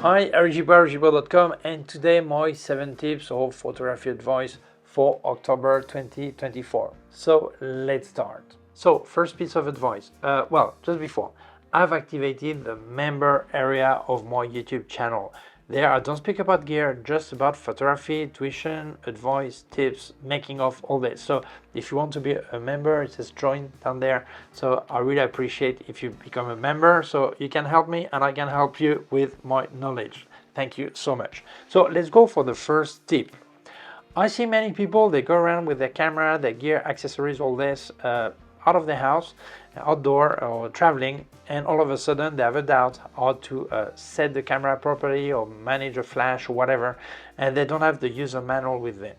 Hi, Gibaud.com, and today my 7 tips of photography advice for October 2024. So let's start. So first piece of advice, just before, I've activated the member area of my YouTube channel. There I don't speak about gear, just about photography, tuition, advice, tips, making of, all this. So if you want to be a member, it says join down there. So I really appreciate if you become a member, so you can help me and I can help you with my knowledge. Thank you so much. So let's go for the first tip. I see many people, they go around with their camera, their gear, accessories, all this, out of the house, outdoor or traveling, and all of a sudden they have a doubt how to set the camera properly or manage a flash or whatever, and they don't have the user manual with them.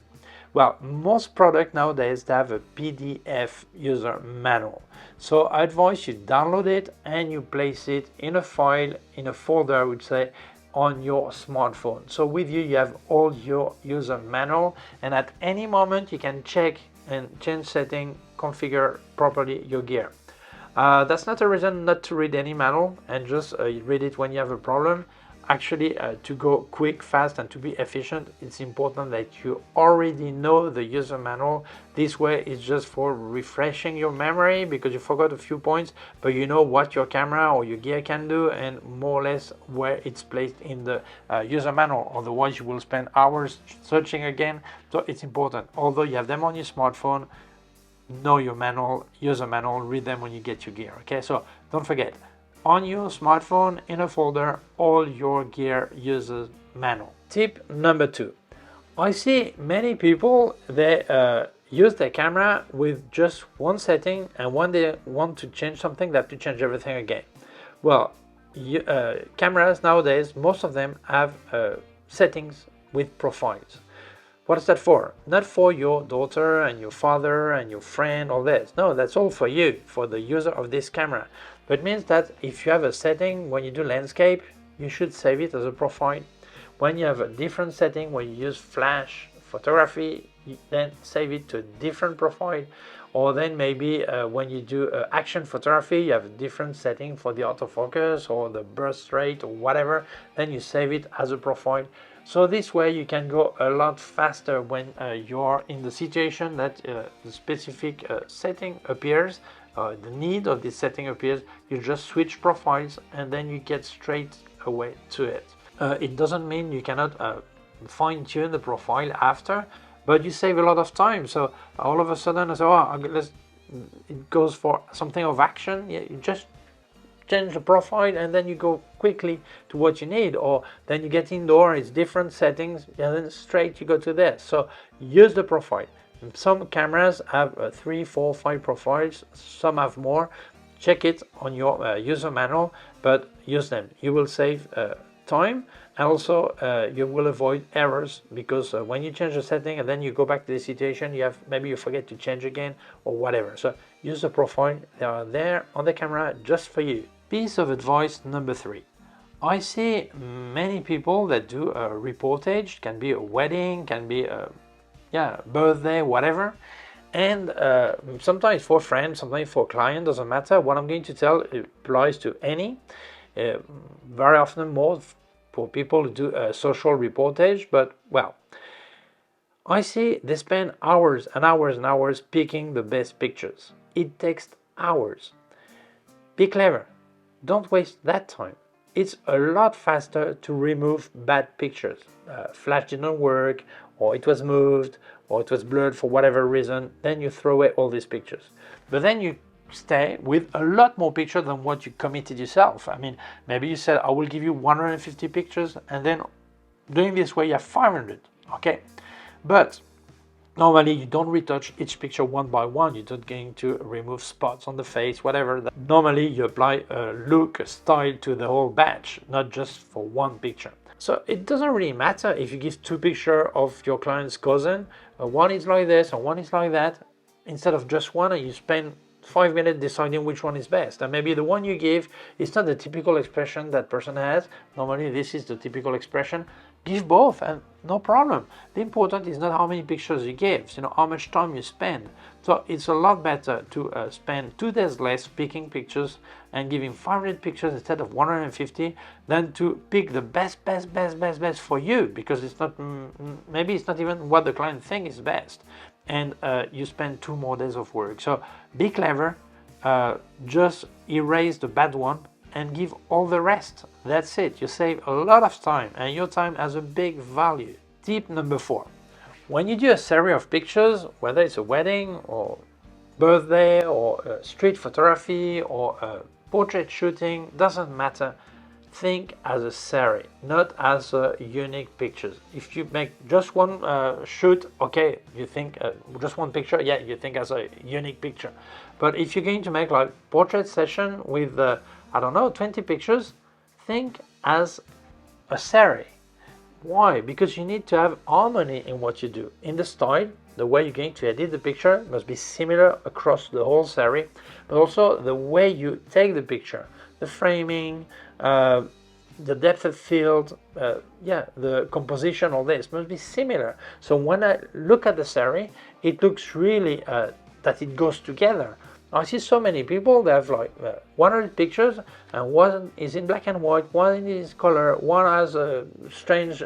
Well, most products nowadays they have a PDF user manual. So I advise you download it and you place it in a file, in a folder, I would say, on your smartphone. So with you, you have all your user manual, and at any moment you can check and change setting, configure properly your gear. That's not a reason not to read any manual and just read it when you have a problem. Actually, to go quick, fast, and to be efficient, it's important that you already know the user manual. This way, it's just for refreshing your memory because you forgot a few points, but you know what your camera or your gear can do and more or less where it's placed in the user manual. Otherwise, you will spend hours searching again. So it's important. Although you have them on your smartphone, know your manual, user manual, read them when you get your gear. Okay, so don't forget. On your smartphone, in a folder, all your gear user manual. Tip number 2. I see many people, they use their camera with just one setting, and when they want to change something, they have to change everything again. Well, cameras nowadays, most of them have settings with profiles. What is that for? Not for your daughter and your father and your friend, all this. No, that's all for you, for the user of this camera. But it means that if you have a setting when you do landscape, you should save it as a profile. When you have a different setting, when you use flash photography, you then save it to a different profile. Or then maybe when you do action photography, you have a different setting for the autofocus or the burst rate or whatever, then you save it as a profile. So this way you can go a lot faster when you're in the situation that the specific setting appears, the need of this setting appears. You just switch profiles and then you get straight away to it. It doesn't mean you cannot fine-tune the profile after, but you save a lot of time. So all of a sudden I say, it goes for something of action. Yeah, you just change the profile and then you go quickly to what you need, or then you get indoor, it's different settings, and then straight you go to this. So use the profile. Some cameras have 3, 4, 5 profiles, some have more. Check it on your user manual, but use them. You will save time, and also you will avoid errors, because when you change the setting and then you go back to the situation, maybe you forget to change again or whatever. So use the profile, they are there on the camera just for you. Piece of advice number 3. I see many people that do a reportage, can be a wedding, can be a birthday, whatever, and sometimes for friends, sometimes for client, doesn't matter. What I'm going to tell applies to any, very often more for people who do a social reportage, but well, I see they spend hours and hours and hours picking the best pictures. It takes hours. Be clever. Don't waste that time. It's a lot faster to remove bad pictures. Flash didn't work, or it was moved, or it was blurred for whatever reason. Then you throw away all these pictures. But then you stay with a lot more pictures than what you committed yourself. I mean, maybe you said, I will give you 150 pictures, and then doing this way you have 500, okay? But normally you don't retouch each picture one by one. You're not going to remove spots on the face, whatever. Normally you apply a look, a style to the whole batch, not just for one picture. So it doesn't really matter if you give 2 pictures of your client's cousin, one is like this and one is like that, instead of just one, and you spend 5 minutes deciding which one is best. And maybe the one you give is not the typical expression that person has. Normally this is the typical expression. give both and no problem. The important is not how many pictures you give, how much time you spend. So it's a lot better to spend 2 days less picking pictures and giving 500 pictures instead of 150 than to pick the best for you, because it's not, maybe it's not even what the client thinks is best, and you spend 2 more days of work. So be clever, just erase the bad one and give all the rest. That's it. You save a lot of time, and your time has a big value. Tip number 4. When you do a series of pictures, whether it's a wedding or birthday or street photography or portrait shooting, doesn't matter. Think as a series, not as unique pictures. If you make just one shoot, okay, you think just one picture, yeah, you think as a unique picture. But if you're going to make like portrait session with, I don't know, 20 pictures, think as a series. Why? Because you need to have harmony in what you do. In the style, the way you're going to edit the picture must be similar across the whole series, but also the way you take the picture, the framing, the depth of field, the composition, all this must be similar. So when I look at the series, it looks really that it goes together. I see so many people, they have like 100 pictures, and one is in black and white, one is color, one has a strange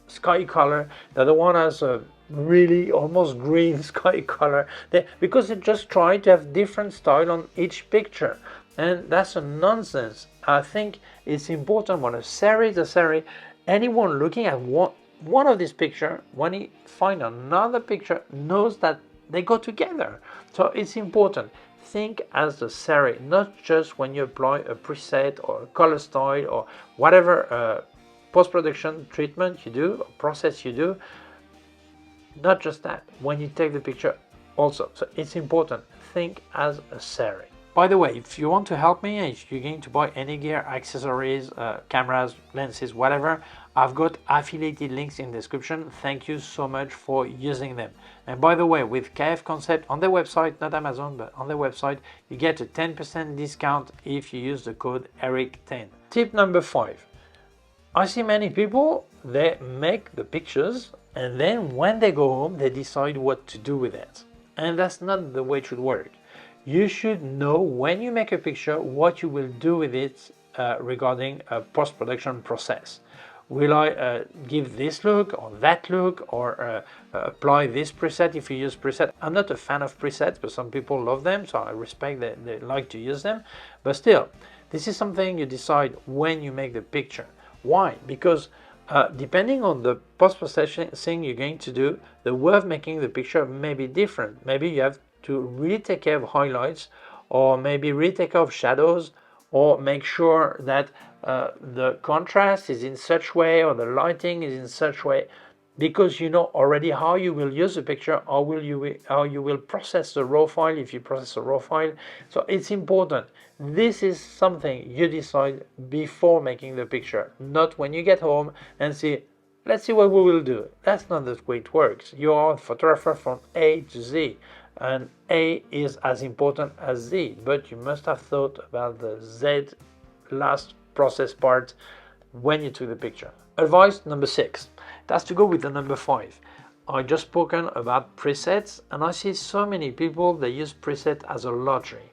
sky color, the other one has a really almost green sky color, because they just try to have different style on each picture, and that's a nonsense. I think it's important when a series, anyone looking at one of these pictures, when he finds another picture, knows that they go together. So it's important. Think as a series, not just when you apply a preset or a color style or whatever post-production treatment you do, or process you do. Not just that, when you take the picture also. So it's important. Think as a series. By the way, if you want to help me, if you're going to buy any gear, accessories, cameras, lenses, whatever, I've got affiliated links in the description. Thank you so much for using them. And by the way, with K&F Concept on their website, not Amazon, but on their website, you get a 10% discount if you use the code ERIC10. Tip number 5. I see many people, they make the pictures and then when they go home, they decide what to do with it. And that's not the way it should work. You should know when you make a picture what you will do with it regarding a post-production process. Will I give this look or that look, or apply this preset if you use preset? I'm not a fan of presets, but some people love them, so I respect that they like to use them. But still, this is something you decide when you make the picture. Why? Because depending on the post-processing you're going to do, the way of making the picture may be different. Maybe you have to really take care of highlights, or maybe really take care of shadows, or make sure that the contrast is in such way, or the lighting is in such way, because you know already how you will use the picture, how you will process the raw file if you process a raw file. So it's important. This is something you decide before making the picture, not when you get home and see, let's see what we will do. That's not the way it works. You are a photographer from A to Z, and A is as important as Z, but you must have thought about the Z last process part when you took the picture. Advice number 6. It has to go with the number 5. I just spoken about presets, and I see so many people, they use preset as a lottery.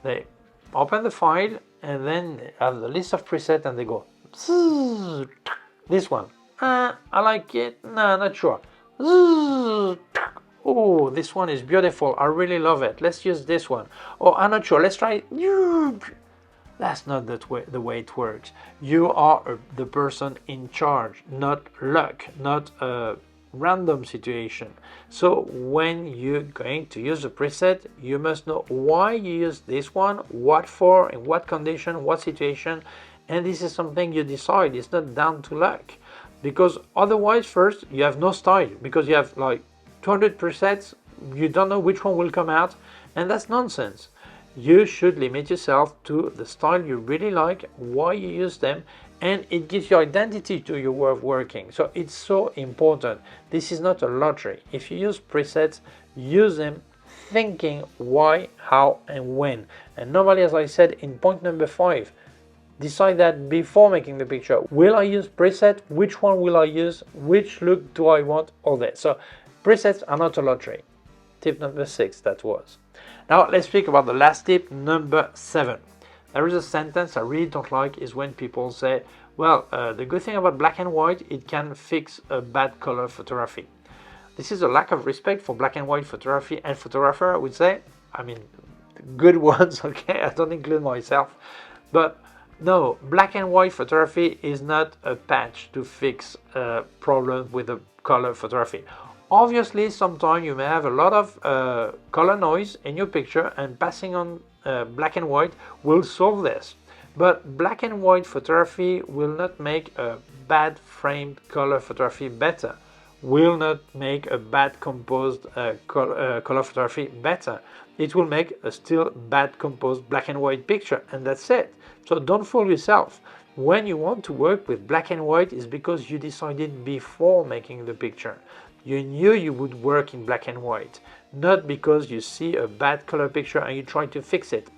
They open the file and then they have the list of presets and they go, this one, I like it, no, not sure. Oh, this one is beautiful, I really love it, let's use this one. Oh, I'm not sure, let's try it. That's not the way it works. You are the person in charge, not luck, not a random situation. So when you're going to use a preset, you must know why you use this one, what for, in what condition, what situation, and this is something you decide. It's not down to luck, because otherwise, first, you have no style, because you have like 200 presets, you don't know which one will come out, and that's nonsense. You should limit yourself to the style you really like, why you use them, and it gives you identity to your way of working. So it's so important. This is not a lottery. If you use presets, use them thinking why, how, and when. And normally, as I said in point number 5, decide that before making the picture. Will I use preset? Which one will I use? Which look do I want? All that. So presets are not a lottery. Tip number 6, that was. Now let's speak about the last tip, number 7. There is a sentence I really don't like, is when people say, well, the good thing about black and white, it can fix a bad color photography. This is a lack of respect for black and white photography and photographer, I would say. I mean, good ones, okay, I don't include myself. But no, black and white photography is not a patch to fix a problem with the color photography. Obviously, sometimes you may have a lot of color noise in your picture, and passing on black and white will solve this. But black and white photography will not make a bad framed color photography better, will not make a bad composed color photography better. It will make a still bad composed black and white picture, and that's it. So don't fool yourself. When you want to work with black and white, is because you decided before making the picture. You knew you would work in black and white, not because you see a bad color picture and you try to fix it.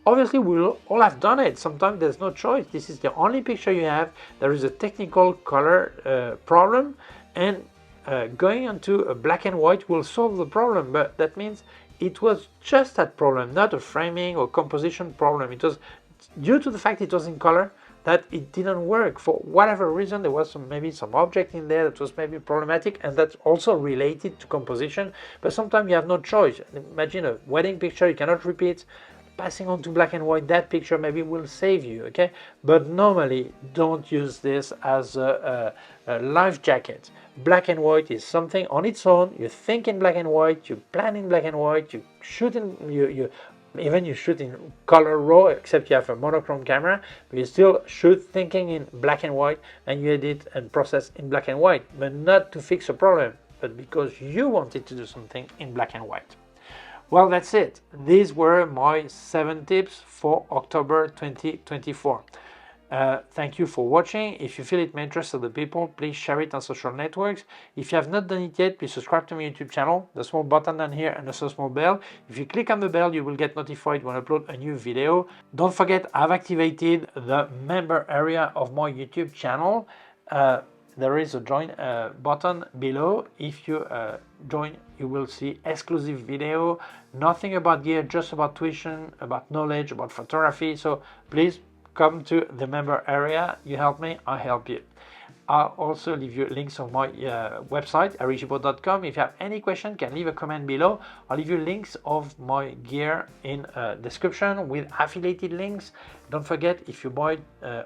Obviously, we all have done it. Sometimes there's no choice. This is the only picture you have. There is a technical color problem, and going into a black and white will solve the problem. But that means it was just that problem, not a framing or composition problem. It was due to the fact it was in color that it didn't work. For whatever reason, there was maybe some object in there that was maybe problematic, and that's also related to composition. But sometimes you have no choice. Imagine a wedding picture you cannot repeat. Passing on to black and white, that picture maybe will save you, okay? But normally, don't use this as a life jacket. Black and white is something on its own. You think in black and white, you plan in black and white, you shoot in, even you shoot in color raw, except you have a monochrome camera, but you still shoot thinking in black and white, and you edit and process in black and white, but not to fix a problem, but because you wanted to do something in black and white. Well, that's it. These were my 7 tips for October 2024. Thank you for watching. If you feel it may interest other people, please share it on social networks. If you have not done it yet, please subscribe to my YouTube channel. The small button down here and also small bell. If you click on the bell, you will get notified when I upload a new video. Don't forget, I've activated the member area of my YouTube channel. There is a join button below. If you join, you will see exclusive video, nothing about gear, just about tuition, about knowledge, about photography. So please come to the member area. You help me, I help you. I'll also leave you links on my website, gibaud.com. If you have any question, can leave a comment below. I'll leave you links of my gear in description with affiliated links. Don't forget, if you buy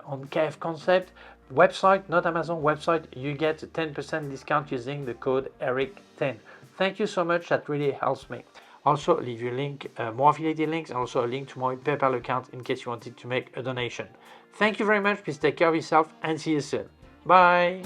on K&F Concept website, not Amazon website, you get a 10% discount using the code ERIC10. Thank you so much, that really helps me. Also leave you link, more affiliated links, and also a link to my PayPal account in case you wanted to make a donation. Thank you very much, please take care of yourself and see you soon. Bye.